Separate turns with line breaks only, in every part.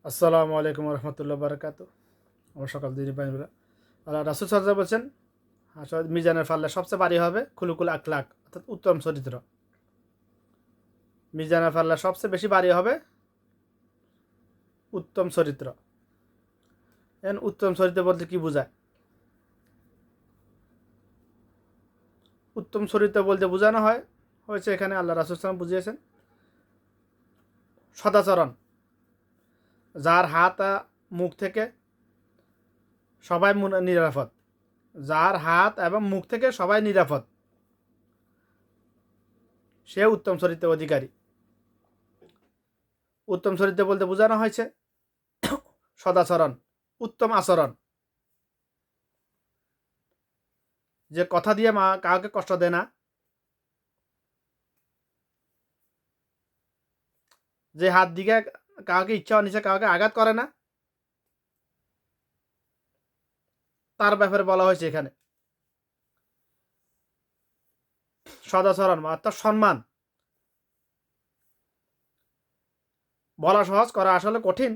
আসসালামু আলাইকুম রহমতুল্লাহ বারকাত। আমার সকাল দিনই পাইবেলা আল্লাহ রাসুল সাল্লাল্লাহু বলছেন, আসলে মিজানের পাল্লা সবচেয়ে ভারী হবে খুলুকুল আখলাক, অর্থাৎ উত্তম চরিত্র। মিজানের পাল্লা সবচেয়ে বেশি ভারী হবে উত্তম চরিত্র। এখন উত্তম চরিত্র বলতে কি বোঝায়? উত্তম চরিত্র বলতে বোঝানো হয়েছে এখানে আল্লাহ রাসুল সাল্লাম বুঝিয়েছেন সদাচরণ, যার হাত মুখ থেকে সবাই নিরাপদ, যার হাত এবং মুখ থেকে সবাই নিরাপদ, সে উত্তম চরিত্রের অধিকারী। উত্তম চরিত্র বলতে বোঝানো হয়েছে সদাচরণ, উত্তম আচরণ, যে কথা দিয়ে কাউকে কষ্ট দেয় না, যে হাত দিকে কাউকে ইচ্ছা অনিচ্ছা কাউকে আঘাত করে না, তার ব্যাপারে বলা হয়েছে এখানে। সদাচরণ অর্থাৎ সম্মান। বলা সহজ, করা আসলে কঠিন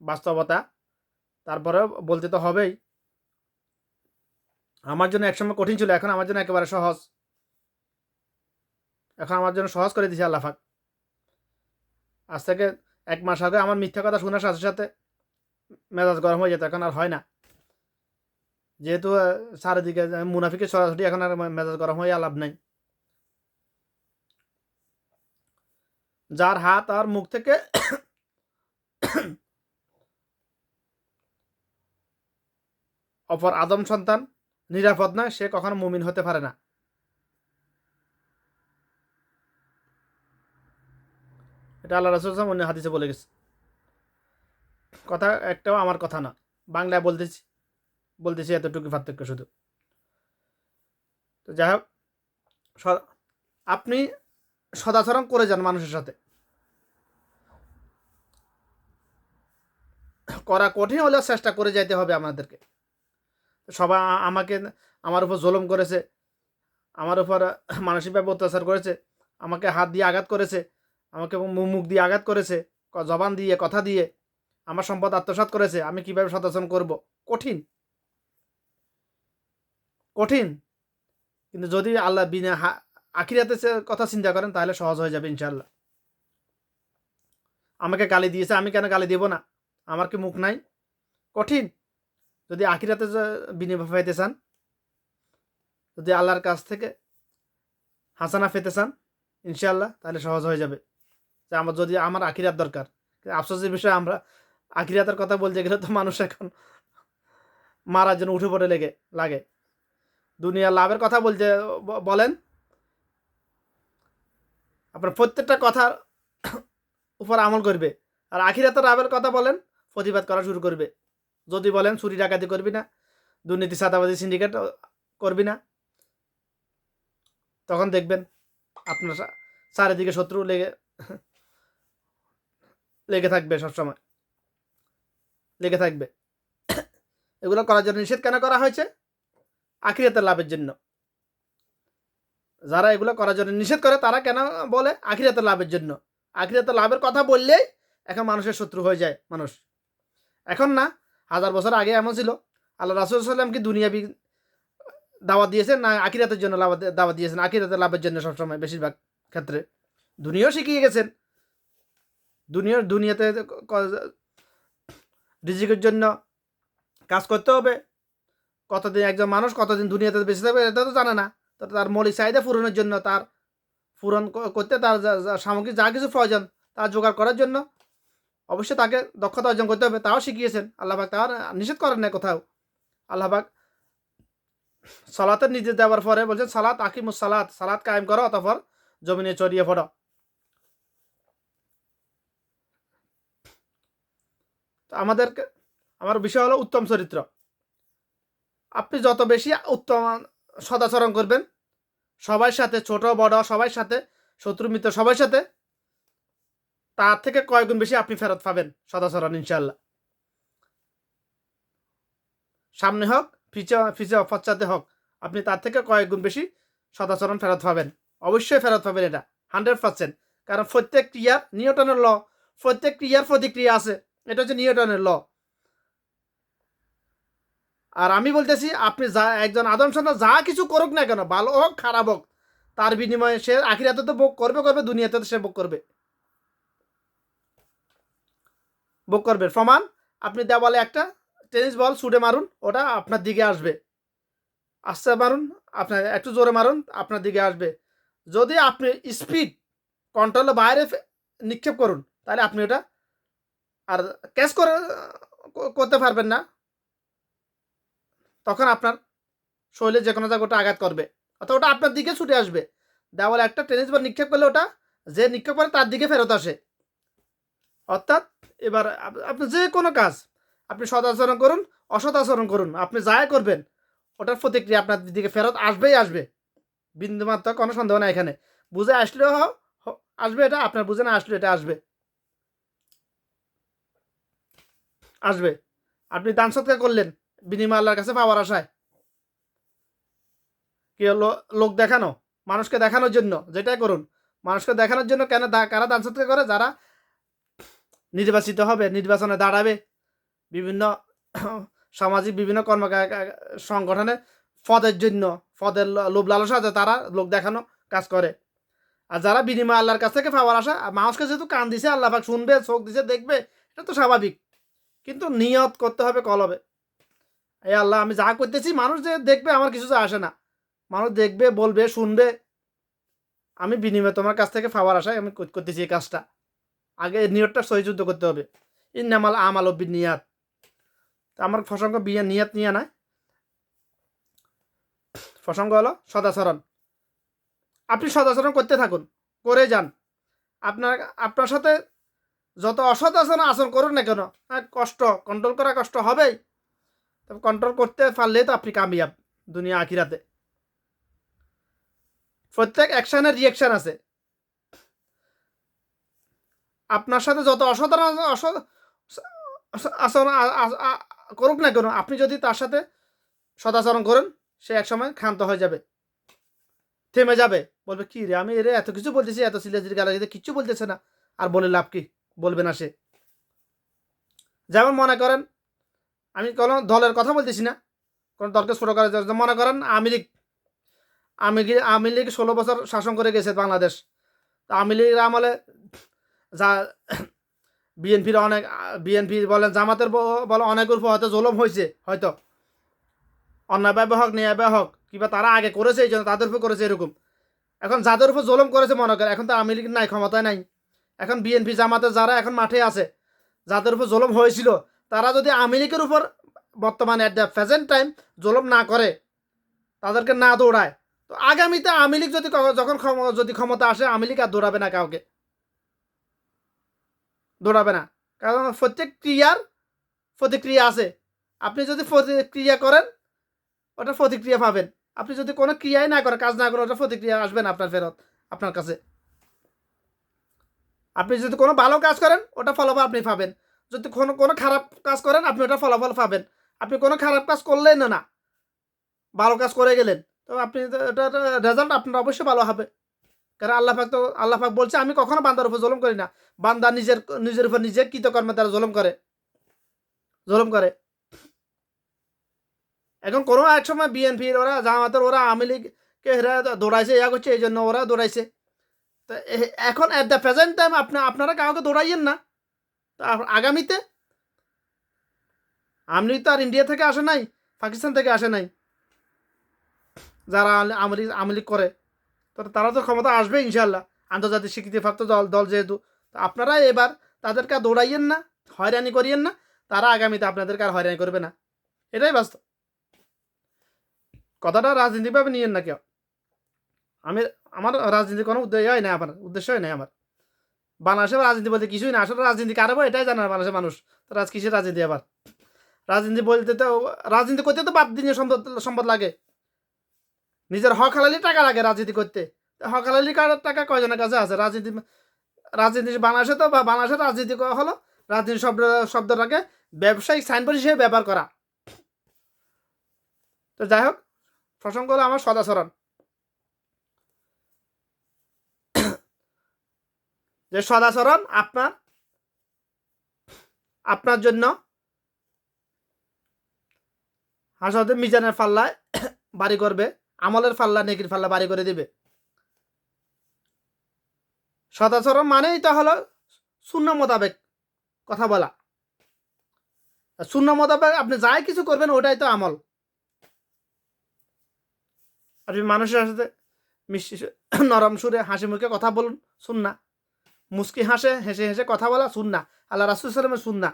বাস্তবতা, তারপরে বলতে তো হবেই। আমার জন্য একসময় কঠিন ছিল, এখন আমার জন্য একেবারে সহজ। এখন আমার জন্য সহজ করে দিয়েছে আল্লাহ পাক। আজ থেকে 1 মাস আগে আমার মিথ্যা কথা শোনার সাথে সাথে মেজাজ গরম হয়ে যেত, এখন আর হয় না। যেহেতু চারিদিকে মুনাফিকের সরাসরি, এখন আর মেজাজ গরম হয়ে লাভ নাই। যার হাত আর মুখ থেকে অপর আদম সন্তান নিরাপদ নয়, সে কখনো মুমিন হতে পারে না। এটা আল্লাহ রাসূল সাল্লাল্লাহু আলাইহি ওয়াসাল্লাম হাদিসে বলে গেছে। কথা একটাও আমার কথা না, বাংলায় বলতেছি এতটুকু পার্থক্য শুধু। তো যাই হোক, আপনি সদাচরণ করে যান মানুষের সাথে। করা কঠিন হলেও চেষ্টা করে যাইতে হবে আমাদেরকে। সবাই আমার উপর জুলুম করেছে, আমার উপর মানসিকভাবে অত্যাচার করেছে, আমাকে হাত দিয়ে আঘাত করেছে, আমাকে মুখ দিয়ে আঘাত করেছে, জবান দিয়ে কথা দিয়ে আমার সম্পদ আত্মসাৎ করেছে, আমি কিভাবে সদাচরণ করব? কঠিন, কঠিন। কিন্তু যদি আল্লাহ বিনা আখিরাতে কথা চিন্তা করেন, তাহলে সহজ হয়ে যাবে ইনশাআল্লাহ। আমাকে গালি দিয়েছে, আমি কেন গালি দেব না? আমার কি মুখ নাই? কঠিন। যদি আখিরাতে বিনিময় পাইতে চান, যদি আল্লাহর কাছ থেকে হাসানা পেতে চান ইনশাআল্লাহ, তাহলে সহজ হয়ে যাবে। যে আমার আখিরাত দরকার। আফসোসের বিষয়, আমরা আখিরাতের কথা বলতে গেলে তো মানুষ এখন মারার জন্য উঠে পড়ে লাগে। দুনিয়ার লাভের কথা বলতে বলেন, আপনার প্রত্যেকটা কথার উপর আমল করবে। আর আখিরাতের লাভের কথা বলেন, প্রতিবাদ করা শুরু করবে। যদি বলেন চুরি ডাকাতি করবি না, দুর্নীতি চাঁদাবাজি সিন্ডিকেট করবি না, তখন দেখবেন আপনার চারিদিকে শত্রু লেগে থাকবে, সবসময় লেগে থাকবে। এগুলো করার জন্য নিষেধ কেন করা হয়েছে? আখিরাতের লাভের জন্য। যারা এগুলো করার জন্য নিষেধ করে, তারা কেন বলে? আখিরাতের লাভের জন্য। আখিরাতের লাভের কথা বললেই এখন মানুষের শত্রু হয়ে যায় মানুষ। এখন না, 1000 বছর আগে এমন ছিল। আল্লাহ রাসূল সাল্লাল্লাহু আলাইহি ওয়াসাল্লাম কি দুনিয়াবি দাওয়াত দিয়েছেন, না আখিরাতের জন্য দাওয়াত দিয়েছেন? আখিরাতের লাভের জন্য সবসময়, বেশিরভাগ ক্ষেত্রে। দুনিয়াও শিখিয়ে গেছেন। দুনিয়াতে রিজিকের জন্য কাজ করতে হবে। কতদিন একজন মানুষ কতদিন দুনিয়াতে বেঁচে থাকবে এটা তো জানে না। তো তার মৌলিক চাহিদা পূরণের জন্য, তার পূরণ করতে, তার সামগ্রিক যা কিছু প্রয়োজন তার জোগাড় করার জন্য অবশ্যই তাকে দক্ষতা অর্জন করতে হবে। তাও শিখিয়েছেন আল্লাহ পাক, তার নিষেধ করেন না কোথাও। আল্লাহ পাক সালাতের নির্দেশ দেওয়ার পরে বলছেন, সালাত আকিমুস সালাত, সালাত কায়েম করো, অতঃপর জমিনে ছড়িয়ে পড়ো। তো আমার বিষয় হলো উত্তম চরিত্র। আপনি যত বেশি উত্তম সদাচরণ করবেন সবার সাথে, ছোট বড় সবার সাথে, শত্রু মিত্র সবার সাথে, তার থেকে কয়েক গুণ বেশি আপনি ফেরত পাবেন সদাচরণ ইনশাআল্লাহ। সামনে হোক, পিছে পশ্চাতে হোক, আপনি তার থেকে কয়েক গুণ বেশি সদাচরণ ফেরত পাবেন। অবশ্যই ফেরত পাবেন, এটা 100%। কারণ প্রত্যেক ক্রিয়ার, নিউটনের ল, প্রত্যেক ক্রিয়ার প্রতিক্রিয়া আছে। এটা হচ্ছে নিউটনের ল। আর আমি বলতেছি আপনি যা একজন আদম সন্তান যা কিছু করুক না কেন, ভালো হোক খারাপ হোক, তার বিনিময়ে সে আখিরাতে তো ভোগ করবে করবে, দুনিয়াতে তো সে ভোগ করবে, ভোগ করবে। প্রমাণ, আপনি দেওয়ালে একটা টেনিস বল ছুটে মারুন, ওটা আপনার দিকে আসবে। আস্তে মারুন, আপনার একটু জোরে মারুন, আপনার দিকে আসবে। যদি আপনি স্পিড কন্ট্রোলের বাইরে নিক্ষেপ করুন, তাহলে আপনি ওটা আর ক্যাচ করে করতে পারবেন না। তখন আপনার শরীরে যে কোনো জায়গায় ওটা আঘাত করবে, অর্থাৎ ওটা আপনার দিকে ছুটে আসবে। দেওয়ালে একটা টেনিস বল নিক্ষেপ করলে ওটা যে নিক্ষেপ করে তার দিকে ফেরত আসে। অর্থাৎ এবার আপনি যে কোনো কাজ, আপনি সদ আচরণ করুন, অসৎ আচরণ করুন, আপনি যাই করবেন ওটার প্রতিক্রিয়া আপনার দিকে ফেরত আসবেই আসবে। বিন্দুমাত্র কোনো সন্দেহ নাই এখানে। বুঝে আসলেও আসবে এটা, আপনার বুঝে না আসলে এটা আসবে, আসবে। আপনি দান সৎকার করলেন বিনিময় আল্লাহর কাছে পাওয়ার আশায়, কি হলো, লোক দেখানো, মানুষকে দেখানোর জন্য যেটাই করুন, মানুষকে দেখানোর জন্য। কেন কারা দান সৎকার করে? যারা নির্বাচিত হবে, নির্বাচনে দাঁড়াবে, বিভিন্ন সামাজিক বিভিন্ন সংগঠনে পদের জন্য, পদের লোভ লালসা আছে, তারা লোক দেখানো কাজ করে। আর যারা বিনিময় আল্লাহর কাছ থেকে পাওয়ার আশা, মানুষকে যেহেতু কান দিছে, আল্লাহ পাক শুনবে, চোখ দিছে, দেখবে, এটা তো স্বাভাবিক। কিন্তু নিয়ত করতে হবে কলবে, এই আল্লাহ আমি যা করতেছি মানুষ যে দেখবে আমার কিছু যা আসে না, মানুষ দেখবে, বলবে, শুনবে, আমি বিনিময়ে তোমার কাছ থেকে পাওয়ার আশায় আমি করতেছি এই কাজটা। আগে নিয়তটা সহিযুদ্ধ করতে হবে। ইন্নামাল আমাল বিনিয়াত। আমার প্রসঙ্গ বিয়ে নিয়ত নিয়ে নয়, প্রসঙ্গ হলো সদাচরণ। আপনি সদাচরণ করতে থাকুন, করে যান। আপনার আপনার সাথে যত অসৎ আচরণ করুন না কেন, কষ্ট কন্ট্রোল করা কষ্ট হবেই, তবে কন্ট্রোল করতে পারলেই তো আপনি কামিয়াব দুনিয়া আখিরাতে। প্রত্যেক অ্যাকশনের রিয়াকশন আছে। আপনার সাথে যত অসাধারণ আচরণ করুক না কেন, আপনি যদি তার সাথে সদাচরণ করেন, সে একসময় ক্ষান্ত হয়ে যাবে, থেমে যাবে, বলবে কি রে, আমি এরে এত কিছু বলতেছি, এত সিলেজির গালাজিতে কিচ্ছু বলতেছে না, আর বলে লাভ কি, বলবে না সে। যেমন মনে করেন, আমি কোনো দলের কথা বলতেছি না, কোনো দলকে ছোটো করার জন্য। মনে করেন আওয়ামী লীগ 16 বছর শাসন করে গেছে বাংলাদেশ। তা আওয়ামী লীগের আমলে যা বিএনপির অনেক, বিএনপি বলেন, জামাতের বলে, অনেকের উপর হয়তো জুলুম হয়েছে, হয়তো অন্যায়ভাবে হোক ন্যায়ভাবে হোক, কিংবা তারা আগে করেছে এই জন্য তাদের উপর করেছে এরকম। এখন যাদের উপর জুলুম করেছে মনে করে, এখন তো আওয়ামী লীগ নাই, ক্ষমতায় নাই, এখন বিএনপি জামাতে যারা এখন মাঠে আছে, যাদের উপর জুলুম হয়েছিল, তারা যদি আওয়ামী লীগের উপর বর্তমানে অ্যাট দ্য প্রেজেন্ট টাইম জুলুম না করে, তাদেরকে না দৌড়ায়, তো আগামীতে আওয়ামী লীগ যদি যখন যদি ক্ষমতা আসে, আওয়ামী লীগ আর দৌড়াবে না, কাউকে দৌড়াবে না। কারণ প্রত্যেক ক্রিয়ার প্রতিক্রিয়া আছে। আপনি যদি প্রতিক্রিয়া করেন, ওটা প্রতিক্রিয়া পাবেন। আপনি যদি কোনো ক্রিয়াই না করেন, কাজ না করেন, ওটা প্রতিক্রিয়া আসবে না আপনার ফেরত, আপনার কাছে। আপনি যদি কোনো ভালো কাজ করেন, ওটা ফলাফল আপনি পাবেন। যদি কোনো খারাপ কাজ করেন, আপনি ওটা ফলাফল পাবেন। আপনি কোনো খারাপ কাজ করলেন না, ভালো কাজ করে গেলেন, তো আপনি ওটার রেজাল্ট আপনার অবশ্যই ভালো হবে। কারণ আল্লাহ পাক বলছে, আমি কখনো বান্দার উপর জুলুম করি না। বান্দা নিজের উপর নিজে কৃতকর্মের দ্বারা জুলুম করে। এখন কোনো এক সময় বিএনপির ওরা, জামাতের ওরা, আওয়ামী লীগকে এরা দৌড়াইছে, ইয়া করছে, এই জন্য ওরা দৌড়াইছে। তো এখন অ্যাট দ্য প্রেজেন্ট টাইম আপনারা কাউকে দৌড়াইয়েন না। তো আগামীতে আওয়ামী লীগ তো আর ইন্ডিয়া থেকে আসে নাই, পাকিস্তান থেকে আসে নাই। যারা আওয়ামী লীগ করে, তো তারা তো ক্ষমতা আসবে ইনশাল্লাহ, আন্তর্জাতিক স্বীকৃতিপ্রাপ্ত দল যেহেতু। তো আপনারা এবার তাদেরকে দৌড়াইয়েন না, হয়রানি করিয়েন না, তারা আগামীতে আপনাদেরকে আর হয়রানি করবে না। এটাই বাস্তব। কথাটা রাজনীতিভাবে নিয়েন না কেউ। আমার রাজনীতি কোনো উদ্দেশ্য হয় না, আমার উদ্দেশ্য হয় না। আমার বাংলাদেশের রাজনীতি বলতে কিছুই না, আসলে রাজনীতি কারবো এটাই জানে না বাংলাদেশের মানুষ। তো কিসের রাজনীতি আবার? রাজনীতি বলতে তো, রাজনীতি করতে তো বাদ দিনে সম্পদ লাগে, নিজের হক হালালি টাকা লাগে রাজনীতি করতে। হক হালালি টাকা কয়জনের কাছে আছে? রাজনীতি বাংলাদেশে তো, বা বাংলাদেশের রাজনীতি হলো রাজনীতি শব্দটাকে ব্যবসায়িক সাইনবোর্ড হিসেবে ব্যবহার করা। তো যাই হোক, প্রসঙ্গ হলো আমার সদাচরণ। যে সদাচরণ আপনার আপনার জন্য হাসরের মিজানের পাল্লায় বাড়ি করবে, আমলের পাল্লা নেকির পাল্লা বাড়ি করে দিবে। সদাচরণ মানেই তো হলো সুন্নাহ মোতাবেক কথা বলা। সুন্নাহ মোতাবেক আপনি যাই কিছু করবেন ওটাই তো আমল। আপনি মানুষের সাথে মিষ্টি নরম সুরে হাসি মুখে কথা বলুন, সুন্নাহ। মুস্কি হেসে হেসে কথা বলা সুন্নাহ, আল্লাহ রাসূল সাল্লাল্লাহু আলাইহি ওয়াসাল্লামের সুন্নাহ।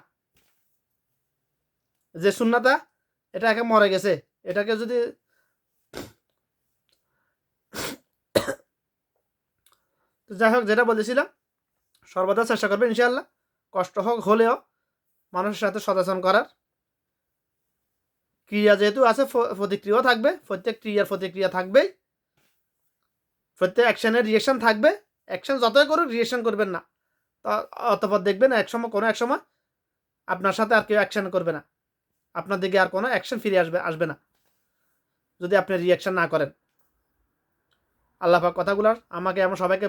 যে সুন্নাহটা এটা একে মরে গেছে, এটাকে যদি যাই হোক, যেটা বলেছিলাম সর্বদা চেষ্টা করবেন ইনশাআল্লাহ, কষ্ট হোক হলেও মানুষের সাথে সদাচরণ করার। ক্রিয়া যেহেতু আছে, প্রতিক্রিয়াও থাকবে, প্রত্যেক ক্রিয়ার প্রতিক্রিয়া থাকবেই, প্রত্যেক অ্যাকশনের রিয়েকশন থাকবে। অ্যাকশন যতই করুক রিয়েকশন করবেন না, তা অতপর দেখবেন এক সময় আপনার সাথে আর কেউ অ্যাকশন করবে না, আপনার দিকে আর কোনো অ্যাকশন ফিরে আসবে না যদি আপনি রিয়াকশন না করেন। আল্লাহ পাক কথাগুলো আমাকে এমন সবাইকে